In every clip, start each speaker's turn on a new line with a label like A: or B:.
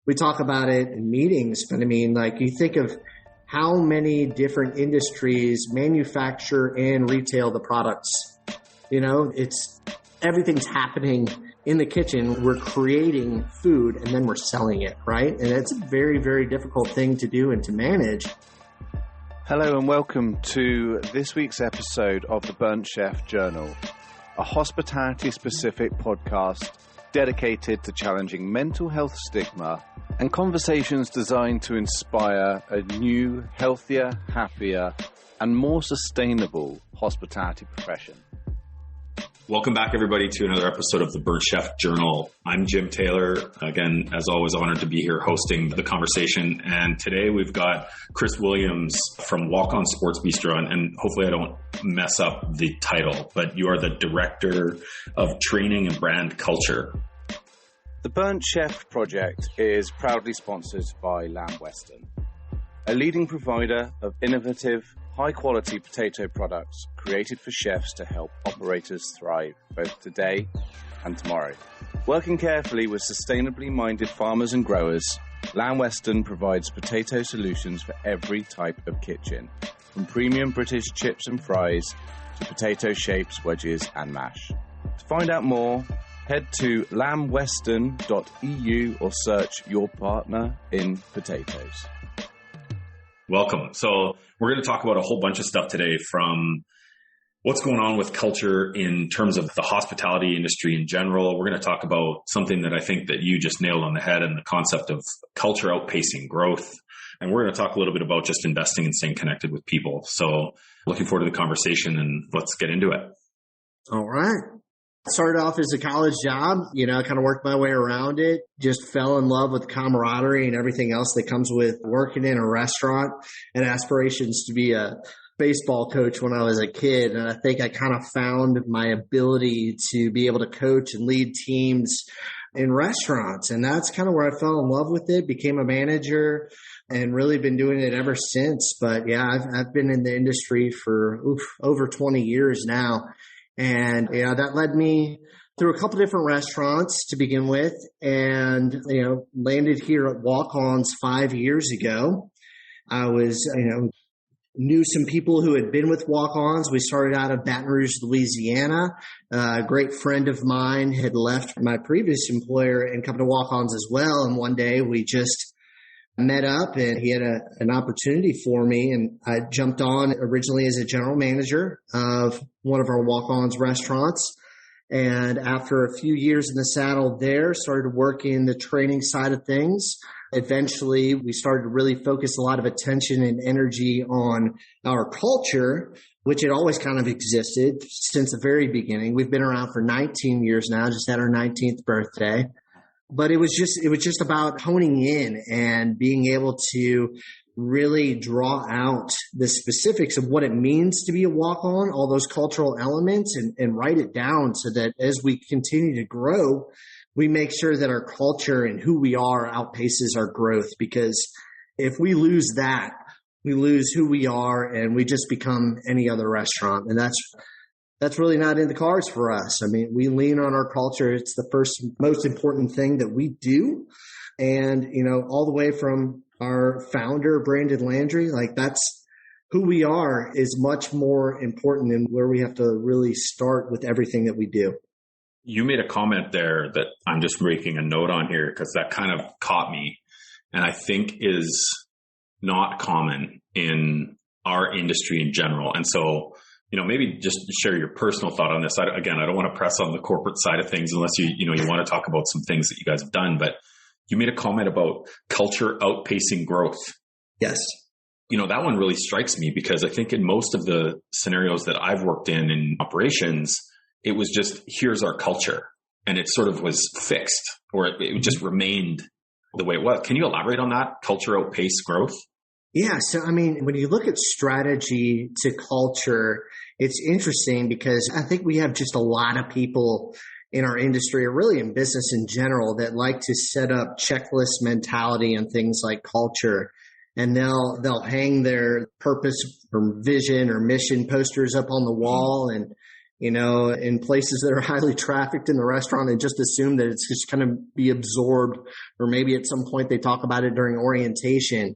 A: we talk about it in meetings, but I mean, like you think of how many different industries manufacture and retail the products. You know, everything's happening in the kitchen. We're creating food and then we're selling it, right? And it's a very, very difficult thing to do and to manage.
B: Hello and welcome to this week's episode of the Burnt Chef Journal, a hospitality-specific podcast dedicated to challenging mental health stigma and conversations designed to inspire a new, healthier, happier, and more sustainable hospitality profession.
C: Welcome back, everybody, to another episode of the Burnt Chef Journal. I'm Jim Taylor. Again, as always, honored to be here hosting the conversation. And today we've got Chris Williams from Walk On Sports Bistreaux. And hopefully I don't mess up the title, but you are the Director of Training and Brand Culture.
B: The Burnt Chef project is proudly sponsored by Lamb Weston, a leading provider of innovative, high-quality potato products created for chefs to help operators thrive both today and tomorrow. Working carefully with sustainably minded farmers and growers, Lamb Weston provides potato solutions for every type of kitchen, from premium British chips and fries to potato shapes, wedges and mash. To find out more, head to lambweston.eu or search your partner in potatoes.
C: Welcome. So we're going to talk about a whole bunch of stuff today, from what's going on with culture in terms of the hospitality industry in general. We're going to talk about something that I think that you just nailed on the head, and the concept of culture outpacing growth. And we're going to talk a little bit about just investing and staying connected with people. So looking forward to the conversation, and let's get into it.
A: All right. Started off as a college job, kind of worked my way around it, just fell in love with camaraderie and everything else that comes with working in a restaurant, and aspirations to be a baseball coach when I was a kid. And I think I kind of found my ability to be able to coach and lead teams in restaurants. And that's kind of where I fell in love with it, became a manager, and really been doing it ever since. But yeah, I've been in the industry for over 20 years now. And, that led me through a couple different restaurants to begin with, and, landed here at Walk-Ons 5 years ago. I was, knew some people who had been with Walk-Ons. We started out of Baton Rouge, Louisiana. A great friend of mine had left my previous employer and come to Walk-Ons as well. And one day we just met up, and he had an opportunity for me, and I jumped on originally as a general manager of one of our Walk-Ons restaurants. And after a few years in the saddle there, started working the training side of things. Eventually, we started to really focus a lot of attention and energy on our culture, which had always kind of existed since the very beginning. We've been around for 19 years now, just had our 19th birthday. But it was just about honing in and being able to really draw out the specifics of what it means to be a walk-on, all those cultural elements, and write it down so that as we continue to grow, we make sure that our culture and who we are outpaces our growth. Because if we lose that, we lose who we are, and we just become any other restaurant. And that's really not in the cards for us. I mean, we lean on our culture. It's the first, most important thing that we do. And, all the way from our founder, Brandon Landry, like that's who we are, is much more important than where we have to really start with everything that we do.
C: You made a comment there that I'm just making a note on here, because that kind of caught me, and I think is not common in our industry in general. And so, maybe just share your personal thought on this. I don't want to press on the corporate side of things unless you want to talk about some things that you guys have done. But you made a comment about culture outpacing growth.
A: Yes.
C: That one really strikes me, because I think in most of the scenarios that I've worked in operations, it was just, here's our culture. And it sort of was fixed, or it just remained the way it was. Can you elaborate on that? Culture outpace growth?
A: Yeah. So, when you look at strategy to culture, it's interesting, because I think we have just a lot of people in our industry, or really in business in general, that like to set up checklist mentality and things like culture. And they'll hang their purpose or vision or mission posters up on the wall, and in places that are highly trafficked in the restaurant and just assume that it's just going to be absorbed, or maybe at some point they talk about it during orientation.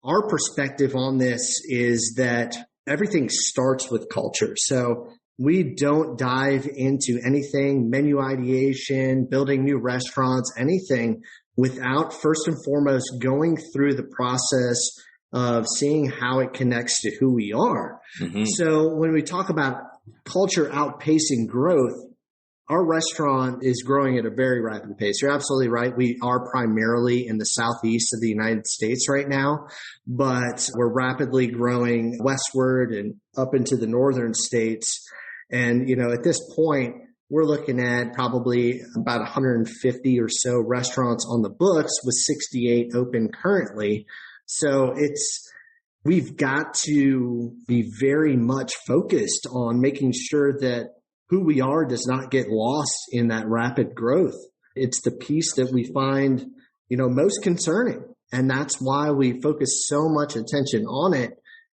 A: Our perspective on this is that everything starts with culture. So we don't dive into anything, menu ideation, building new restaurants, anything without first and foremost going through the process of seeing how it connects to who we are. Mm-hmm. So when we talk about culture outpacing growth, our restaurant is growing at a very rapid pace. You're absolutely right. We are primarily in the southeast of the United States right now, but we're rapidly growing westward and up into the northern states. And, at this point, we're looking at probably about 150 or so restaurants on the books with 68 open currently. So we've got to be very much focused on making sure that who we are does not get lost in that rapid growth. It's the piece that we find, most concerning. And that's why we focus so much attention on it,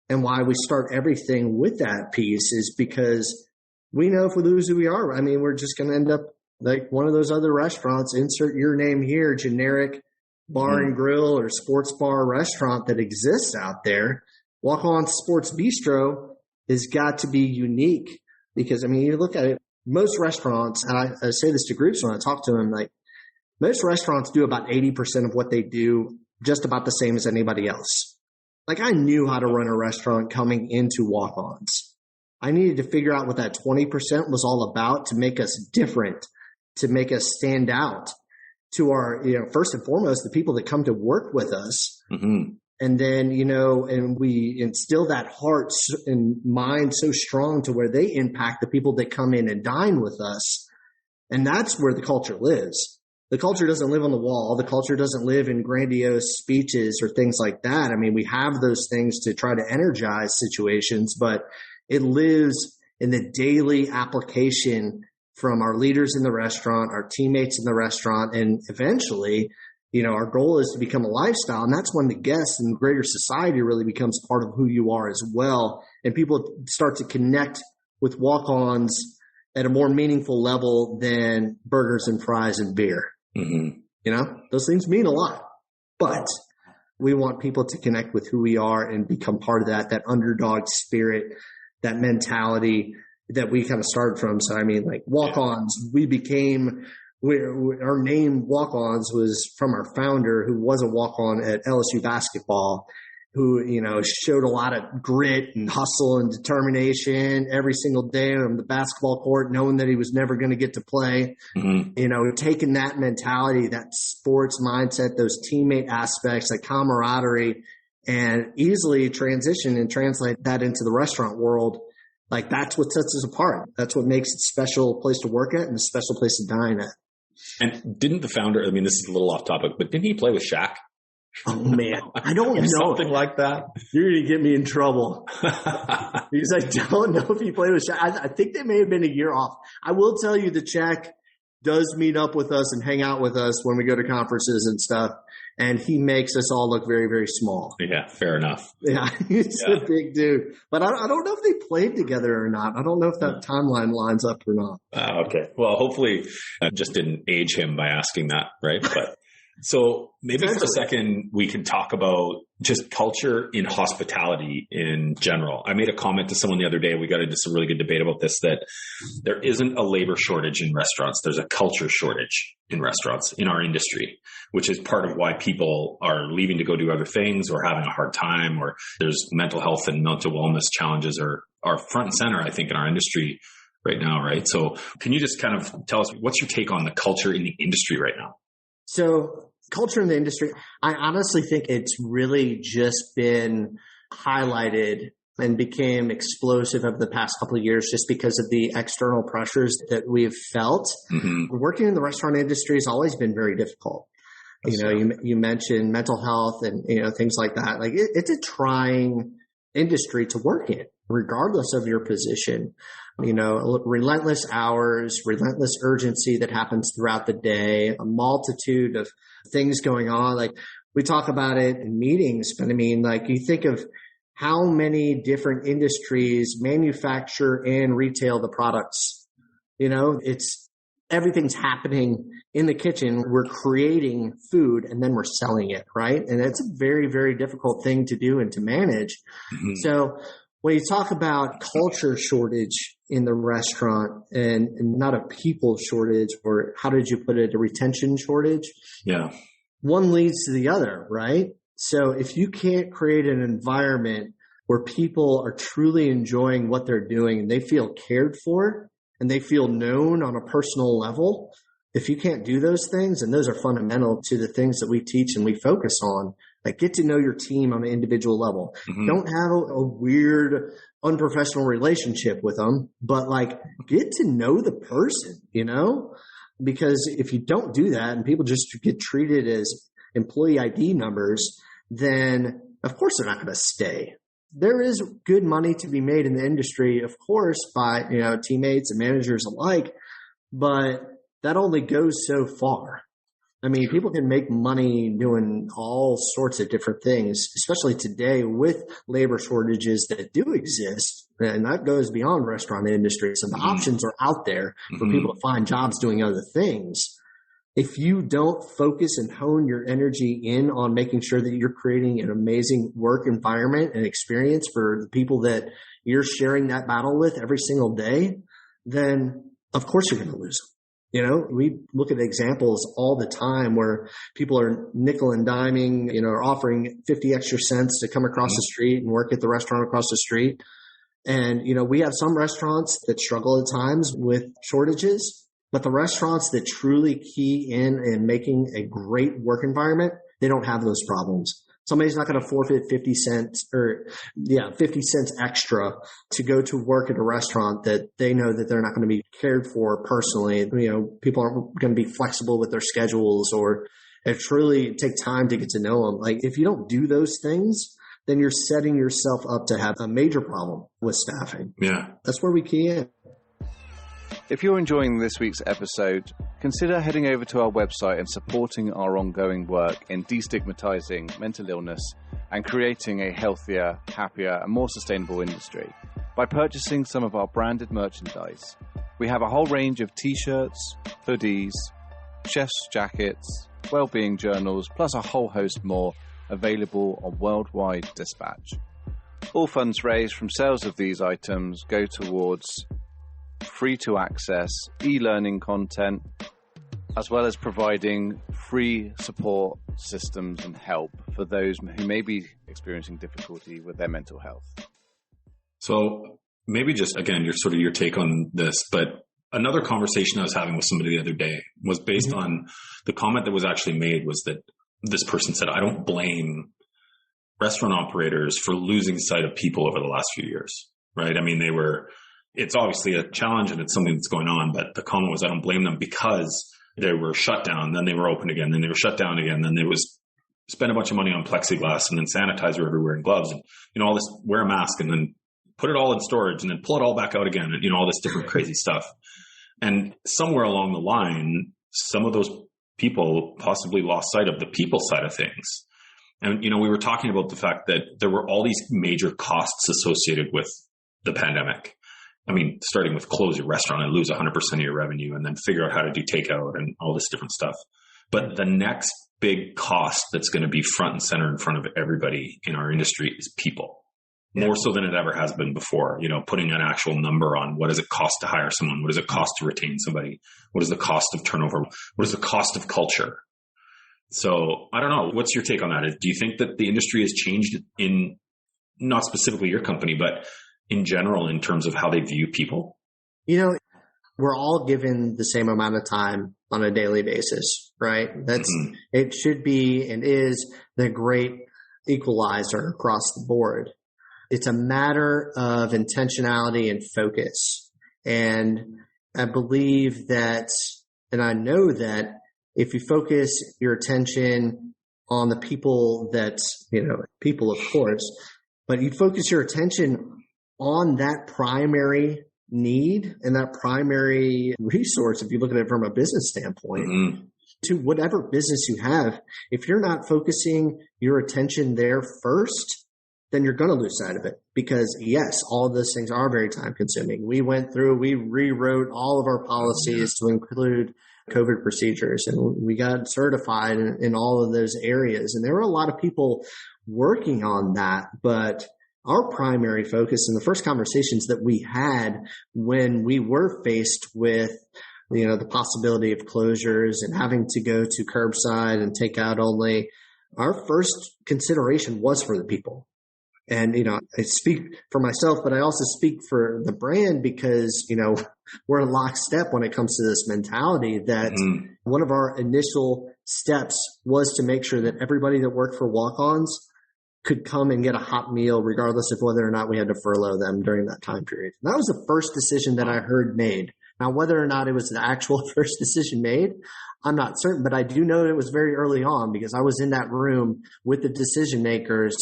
A: and why we start everything with that piece is because we know if we lose who we are, we're just going to end up like one of those other restaurants, insert your name here, generic bar and grill or sports bar restaurant that exists out there. Walk On Sports Bistro has got to be unique because, you look at it, most restaurants, and I say this to groups when I talk to them, like most restaurants do about 80% of what they do just about the same as anybody else. Like I knew how to run a restaurant coming into Walk-Ons. I needed to figure out what that 20% was all about to make us different, to make us stand out to our, first and foremost, the people that come to work with us. Mm-hmm. And then, and we instill that heart and mind so strong to where they impact the people that come in and dine with us. And that's where the culture lives. The culture doesn't live on the wall. The culture doesn't live in grandiose speeches or things like that. We have those things to try to energize situations, but it lives in the daily application from our leaders in the restaurant, our teammates in the restaurant, and eventually, our goal is to become a lifestyle. And that's when the guests and greater society really becomes part of who you are as well. And people start to connect with Walk-Ons at a more meaningful level than burgers and fries and beer. Mm-hmm. Those things mean a lot, but we want people to connect with who we are and become part of that underdog spirit, that mentality that we kind of started from. So, like Walk-Ons, our name Walk-Ons was from our founder, who was a walk-on at LSU basketball, who, showed a lot of grit and hustle and determination every single day on the basketball court, knowing that he was never going to get to play. Mm-hmm. Taking that mentality, that sports mindset, those teammate aspects, like camaraderie, and easily transition and translate that into the restaurant world. Like that's what sets us apart. That's what makes it a special place to work at and a special place to dine at.
C: And didn't the founder, this is a little off topic, but didn't he play with Shaq?
A: Oh man, I don't know.
C: Something like that.
A: You're going to get me in trouble because I don't know if he played with Shaq. I think they may have been a year off. I will tell you that Shaq does meet up with us and hang out with us when we go to conferences and stuff. And he makes us all look very, very small.
C: Yeah, fair enough.
A: Yeah, he's a big dude. But I don't know if they played together or not. I don't know if that timeline lines up or not.
C: Okay. Well, hopefully I just didn't age him by asking that, right? But so maybe for a second we can talk about just culture in hospitality in general. I made a comment to someone the other day. We got into some really good debate about this, that there isn't a labor shortage in restaurants. There's a culture shortage in restaurants in our industry, which is part of why people are leaving to go do other things or having a hard time, or there's mental health and mental wellness challenges are front and center, I think, in our industry right now, right? So can you just kind of tell us, what's your take on the culture in the industry right now?
A: So culture in the industry, I honestly think it's really just been highlighted and became explosive over the past couple of years just because of the external pressures that we've felt. Mm-hmm. Working in the restaurant industry has always been very difficult. You mentioned mental health and, things like that. Like it's a trying industry to work in, regardless of your position. Relentless hours, relentless urgency that happens throughout the day, a multitude of things going on. Like we talk about it in meetings, but you think of how many different industries manufacture and retail the products. It's everything's happening in the kitchen. We're creating food and then we're selling it, right? And that's a very, very difficult thing to do and to manage. Mm-hmm. So when you talk about culture shortage in the restaurant and not a people shortage, or how did you put it, a retention shortage?
C: Yeah.
A: One leads to the other, right? So if you can't create an environment where people are truly enjoying what they're doing and they feel cared for and they feel known on a personal level, if you can't do those things, and those are fundamental to the things that we teach and we focus on, like get to know your team on an individual level. Mm-hmm. Don't have a weird, unprofessional relationship with them, but like get to know the person, because if you don't do that and people just get treated as employee ID numbers, then of course they're not going to stay. There is good money to be made in the industry, of course, by, teammates and managers alike, but that only goes so far. I mean, people can make money doing all sorts of different things, especially today with labor shortages that do exist. And that goes beyond restaurant industry. So the options are out there for people to find jobs doing other things. If you don't focus and hone your energy in on making sure that you're creating an amazing work environment and experience for the people that you're sharing that battle with every single day, then of course you're going to lose them. We look at examples all the time where people are nickel and diming, or offering 50 extra cents to come across the street and work at the restaurant across the street. And, we have some restaurants that struggle at times with shortages, but the restaurants that truly key in making a great work environment, they don't have those problems. Somebody's not going to forfeit 50 cents extra to go to work at a restaurant that they know that they're not going to be cared for personally. People aren't going to be flexible with their schedules or truly take time to get to know them. Like if you don't do those things, then you're setting yourself up to have a major problem with staffing.
C: Yeah.
A: That's where we key in.
B: If you're enjoying this week's episode, consider heading over to our website and supporting our ongoing work in destigmatizing mental illness and creating a healthier, happier, and more sustainable industry by purchasing some of our branded merchandise. We have a whole range of t-shirts, hoodies, chef's jackets, well-being journals, plus a whole host more available on Worldwide Dispatch. All funds raised from sales of these items go towards free-to-access e-learning content, as well as providing free support systems and help for those who may be experiencing difficulty with their mental health.
C: So maybe just, again, your take on this, but another conversation I was having with somebody the other day was based on the comment that was actually made was that this person said, I don't blame restaurant operators for losing sight of people over the last few years, right? I mean, it's obviously a challenge and it's something that's going on, but the comment was, I don't blame them because they were shut down, then they were open again, then they were shut down again, then there was spend a bunch of money on plexiglass and then sanitizer everywhere and gloves and, all this, wear a mask and then put it all in storage and then pull it all back out again and, all this different crazy stuff. And somewhere along the line, some of those people possibly lost sight of the people side of things. And, we were talking about the fact that there were all these major costs associated with the pandemic. I mean, starting with close your restaurant and lose 100% of your revenue and then figure out how to do takeout and all this different stuff. But the next big cost that's going to be front and center in front of everybody in our industry is people. More so than it ever has been before, putting an actual number on what does it cost to hire someone? What does it cost to retain somebody? What is the cost of turnover? What is the cost of culture? So I don't know. What's your take on that? Do you think that the industry has changed in not specifically your company, but in general in terms of how they view people?
A: We're all given the same amount of time on a daily basis, right? It should be and is the great equalizer across the board. It's a matter of intentionality and focus. And I believe that, and I know that if you focus your attention on the people that, people of course, but you focus your attention on that primary need and that primary resource, if you look at it from a business standpoint, to whatever business you have, if you're not focusing your attention there first, then you're going to lose sight of it, because yes, all of those things are very time consuming. We rewrote all of our policies to include COVID procedures, and we got certified in all of those areas. And there were a lot of people working on that, but our primary focus in the first conversations that we had when we were faced with, the possibility of closures and having to go to curbside and take out only, our first consideration was for the people. And, I speak for myself, but I also speak for the brand because, we're in lockstep when it comes to this mentality that one of our initial steps was to make sure that everybody that worked for walk-ons could come and get a hot meal regardless of whether or not we had to furlough them during that time period. And that was the first decision that I heard made. Now, whether or not it was the actual first decision made, I'm not certain, but I do know it was very early on because I was in that room with the decision makers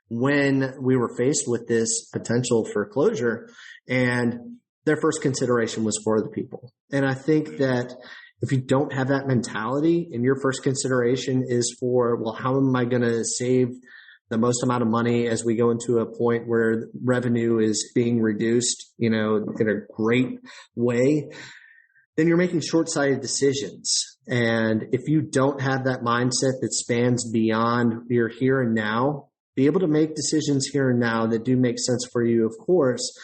A: when we were faced with this potential for closure, and their first consideration was for the people. And I think that if you don't have that mentality and your first consideration is for, well, how am I going to save the most amount of money as we go into a point where revenue is being reduced, in a great way, then you're making short-sighted decisions. And if you don't have that mindset that spans beyond your here and now, be able to make decisions here and now that do make sense for you, of course.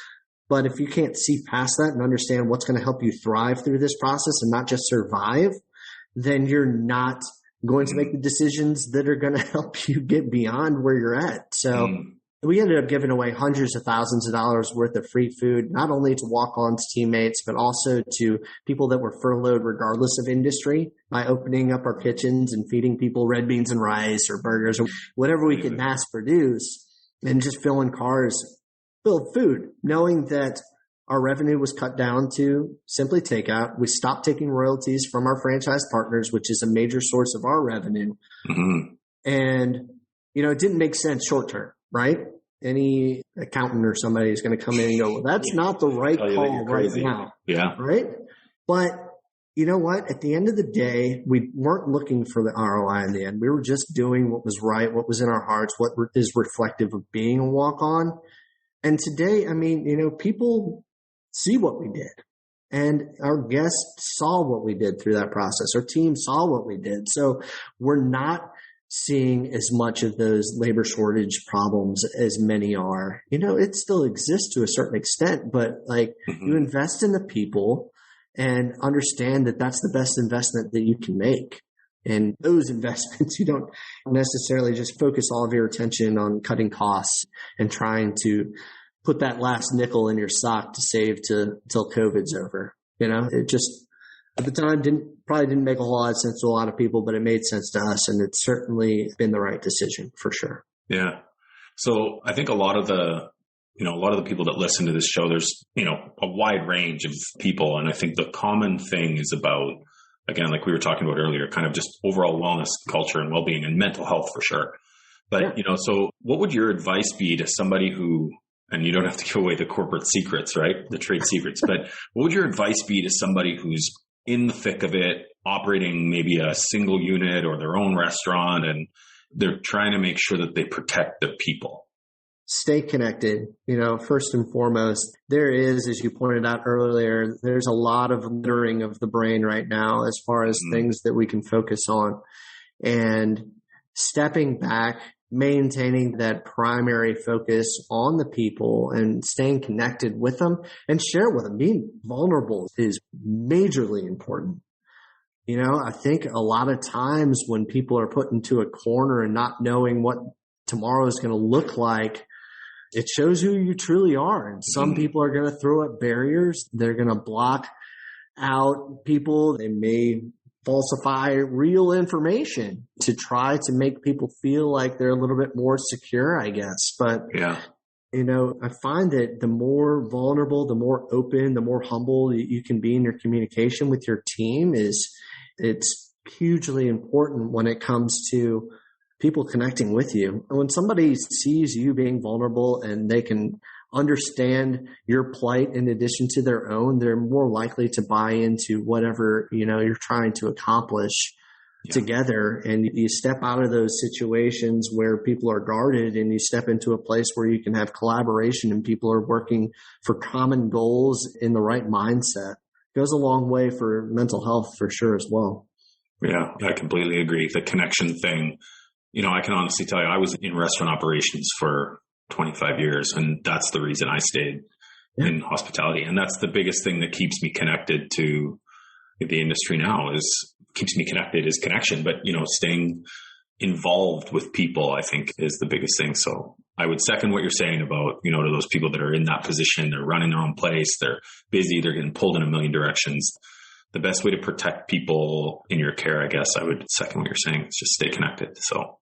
A: But if you can't see past that and understand what's going to help you thrive through this process and not just survive, then you're not going to make the decisions that are going to help you get beyond where you're at. So we ended up giving away hundreds of thousands of dollars worth of free food, not only to walk-ons teammates, but also to people that were furloughed regardless of industry, by opening up our kitchens and feeding people red beans and rice or burgers or whatever we could mass produce, and just filling cars full of food, knowing that our revenue was cut down to simply takeout. We stopped taking royalties from our franchise partners, which is a major source of our revenue. And, it didn't make sense short term, right? Any accountant or somebody is going to come in and go, well, that's not the right call right now.
C: Yeah.
A: Right. But you know what? At the end of the day, we weren't looking for the ROI in the end. We were just doing what was right, what was in our hearts, what is reflective of being a walk-on. And today, people see what we did, and our guests saw what we did through that process. Our team saw what we did. So we're not seeing as much of those labor shortage problems as many are. It still exists to a certain extent, but you invest in the people and understand that that's the best investment that you can make. And those investments, you don't necessarily just focus all of your attention on cutting costs and trying to put that last nickel in your sock to save till COVID's over. It just, at the time, probably didn't make a whole lot of sense to a lot of people, but it made sense to us, and it's certainly been the right decision for sure.
C: Yeah. So I think a lot of the people that listen to this show, there's, a wide range of people. And I think the common thing is about, again, like we were talking about earlier, kind of just overall wellness, culture, and well-being and mental health for sure. But, so what would your advice be to somebody who, and you don't have to give away the corporate secrets, right? The trade secrets, but what would your advice be to somebody who's in the thick of it, operating maybe a single unit or their own restaurant, and they're trying to make sure that they protect the people?
A: Stay connected. First and foremost, there is, as you pointed out earlier, there's a lot of littering of the brain right now as far as things that we can focus on. And stepping back, maintaining that primary focus on the people and staying connected with them and share with them. Being vulnerable is majorly important. I think a lot of times when people are put into a corner and not knowing what tomorrow is going to look like, it shows who you truly are. And some people are going to throw up barriers. They're going to block out people. They may falsify real information to try to make people feel like they're a little bit more secure, I guess. But, I find that the more vulnerable, the more open, the more humble you can be in your communication with your team it's hugely important when it comes to people connecting with you. And when somebody sees you being vulnerable and they can understand your plight in addition to their own, they're more likely to buy into whatever, you're trying to accomplish. together, and you step out of those situations where people are guarded and you step into a place where you can have collaboration and people are working for common goals in the right mindset. It goes a long way for mental health for sure as well.
C: Yeah, I completely agree. The connection thing, I can honestly tell you, I was in restaurant operations for 25 years, and that's the reason I stayed in hospitality. And that's the biggest thing that keeps me connected to the industry now keeps me connected is connection. But, staying involved with people, I think, is the biggest thing. So I would second what you're saying about, to those people that are in that position, they're running their own place, they're busy, they're getting pulled in a million directions. The best way to protect people in your care, I guess I would second what you're saying, is just stay connected. So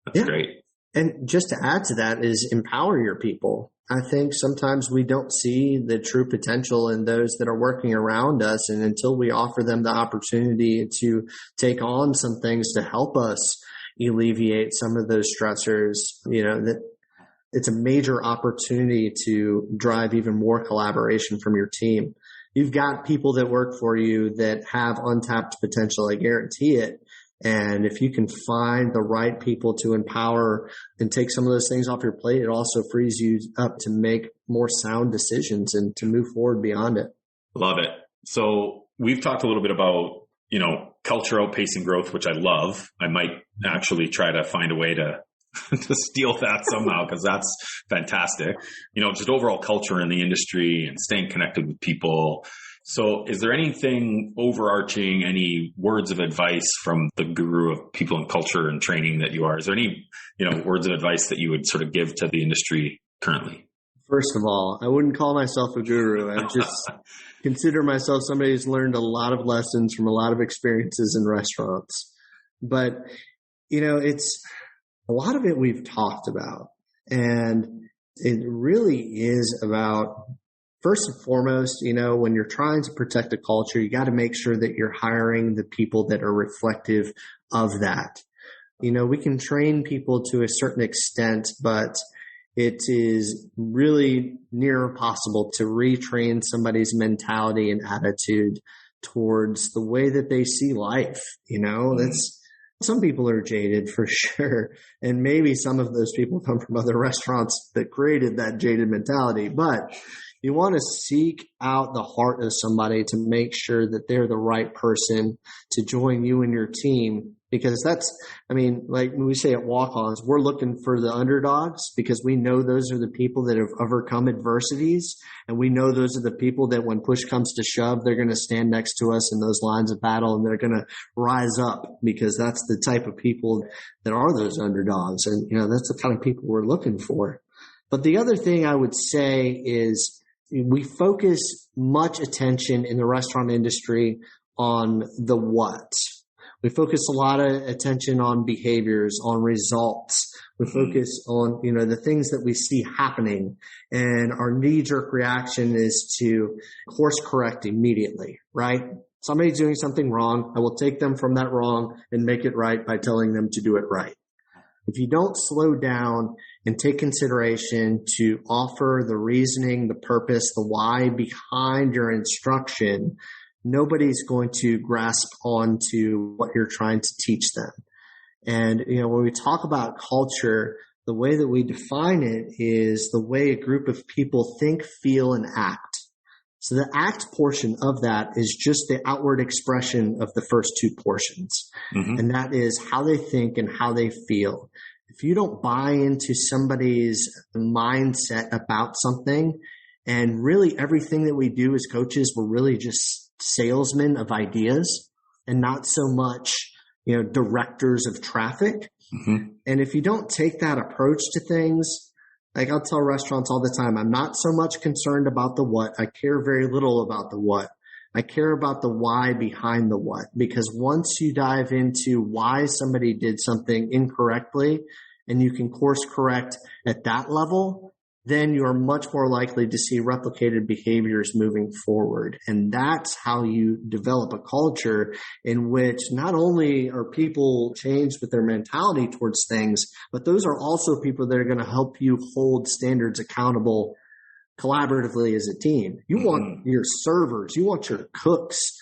C: that's great.
A: And just to add to that is empower your people. I think sometimes we don't see the true potential in those that are working around us. And until we offer them the opportunity to take on some things to help us alleviate some of those stressors, that it's a major opportunity to drive even more collaboration from your team. You've got people that work for you that have untapped potential. I guarantee it. And if you can find the right people to empower and take some of those things off your plate, it also frees you up to make more sound decisions and to move forward beyond it.
C: Love it. So we've talked a little bit about, culture outpacing growth, which I love. I might actually try to find a way to to steal that somehow, because that's fantastic. Just overall culture in the industry and staying connected with people. So is there anything overarching, any words of advice from the guru of people and culture and training that you are? Is there any, words of advice that you would sort of give to the industry currently?
A: First of all, I wouldn't call myself a guru. I just consider myself somebody who's learned a lot of lessons from a lot of experiences in restaurants. But, it's a lot of it we've talked about, and it really is about, first and foremost, when you're trying to protect a culture, you got to make sure that you're hiring the people that are reflective of that. We can train people to a certain extent, but it is really near impossible to retrain somebody's mentality and attitude towards the way that they see life. That's, some people are jaded for sure. And maybe some of those people come from other restaurants that created that jaded mentality, but you want to seek out the heart of somebody to make sure that they're the right person to join you and your team. Because like when we say at walk-ons, we're looking for the underdogs because we know those are the people that have overcome adversities. And we know those are the people that when push comes to shove, they're going to stand next to us in those lines of battle and they're going to rise up, because that's the type of people that are those underdogs. And, that's the kind of people we're looking for. But the other thing I would say is we focus much attention in the restaurant industry on the what. We focus a lot of attention on behaviors, on results. We focus on, the things that we see happening, and our knee-jerk reaction is to course correct immediately, right? Somebody's doing something wrong. I will take them from that wrong and make it right by telling them to do it right. If you don't slow down and take consideration to offer the reasoning, the purpose, the why behind your instruction, nobody's going to grasp onto what you're trying to teach them. And, when we talk about culture, the way that we define it is the way a group of people think, feel, and act. So the act portion of that is just the outward expression of the first two portions. Mm-hmm. And that is how they think and how they feel. If you don't buy into somebody's mindset about something, and really everything that we do as coaches, we're really just salesmen of ideas and not so much, directors of traffic. Mm-hmm. And if you don't take that approach to things, like I'll tell restaurants all the time, I'm not so much concerned about the what. I care very little about the what. I care about the why behind the what, because once you dive into why somebody did something incorrectly and you can course correct at that level, then you're much more likely to see replicated behaviors moving forward. And that's how you develop a culture in which not only are people changed with their mentality towards things, but those are also people that are going to help you hold standards accountable collaboratively as a team. You want your servers, you want your cooks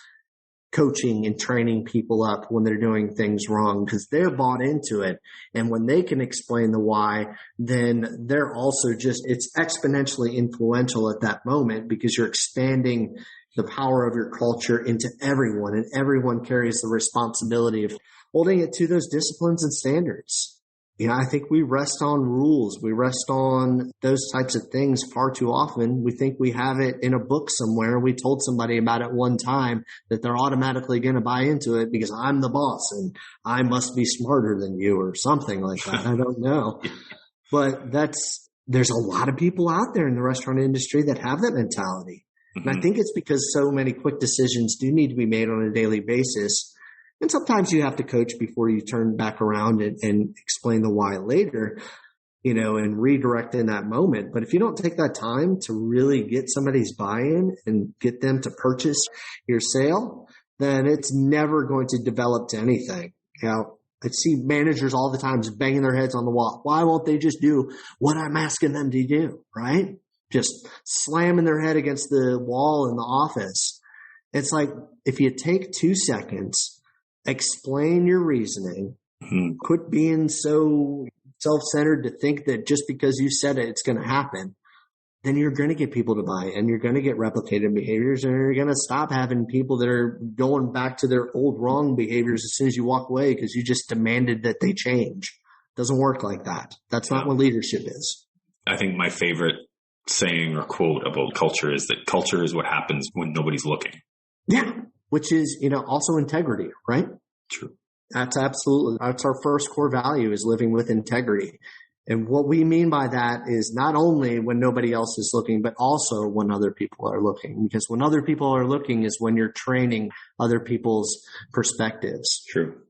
A: coaching and training people up when they're doing things wrong, because they're bought into it. And when they can explain the why, then they're also it's exponentially influential at that moment, because you're expanding the power of your culture into everyone, and everyone carries the responsibility of holding it to those disciplines and standards. I think we rest on rules. We rest on those types of things far too often. We think we have it in a book somewhere. We told somebody about it one time that they're automatically going to buy into it because I'm the boss and I must be smarter than you or something like that. I don't know. But there's a lot of people out there in the restaurant industry that have that mentality. Mm-hmm. And I think it's because so many quick decisions do need to be made on a daily basis. And sometimes you have to coach before you turn back around and explain the why later, and redirect in that moment. But if you don't take that time to really get somebody's buy-in and get them to purchase your sale, then it's never going to develop to anything. I see managers all the time just banging their heads on the wall. Why won't they just do what I'm asking them to do, right? Just slamming their head against the wall in the office. It's like, if you take 2 seconds, explain your reasoning, quit being so self-centered to think that just because you said it, it's going to happen, then you're going to get people to buy and you're going to get replicated behaviors, and you're going to stop having people that are going back to their old wrong behaviors as soon as you walk away because you just demanded that they change. It doesn't work like that. That's not what leadership is.
C: I think my favorite saying or quote about culture is that culture is what happens when nobody's looking.
A: Yeah. Which is, also integrity, right?
C: True.
A: That's our first core value, is living with integrity. And what we mean by that is not only when nobody else is looking, but also when other people are looking. Because when other people are looking is when you're training other people's perspectives.
C: True.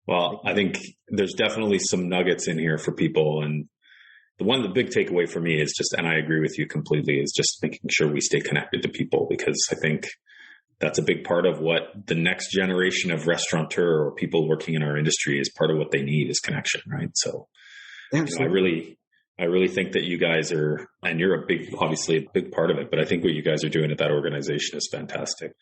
C: Well, I think there's definitely some nuggets in here for people. And the big takeaway for me is and I agree with you completely, is just making sure we stay connected to people, because I think that's a big part of what the next generation of restaurateur or people working in our industry is part of what they need, is connection, right? So I really think that you guys are, and you're obviously a big part of it, but I think what you guys are doing at that organization is fantastic.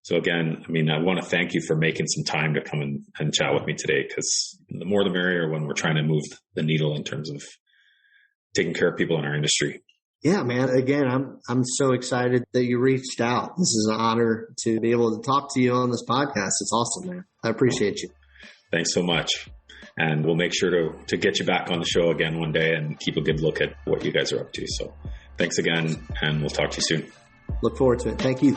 C: So again, I want to thank you for making some time to come and chat with me today, because the more the merrier when we're trying to move the needle in terms of taking care of people in our industry.
A: Yeah, man. Again, I'm so excited that you reached out. This is an honor to be able to talk to you on this podcast. It's awesome, man. I appreciate you.
C: Thanks so much. And we'll make sure to get you back on the show again one day and keep a good look at what you guys are up to. So thanks again, and we'll talk to you soon.
A: Look forward to it. Thank you.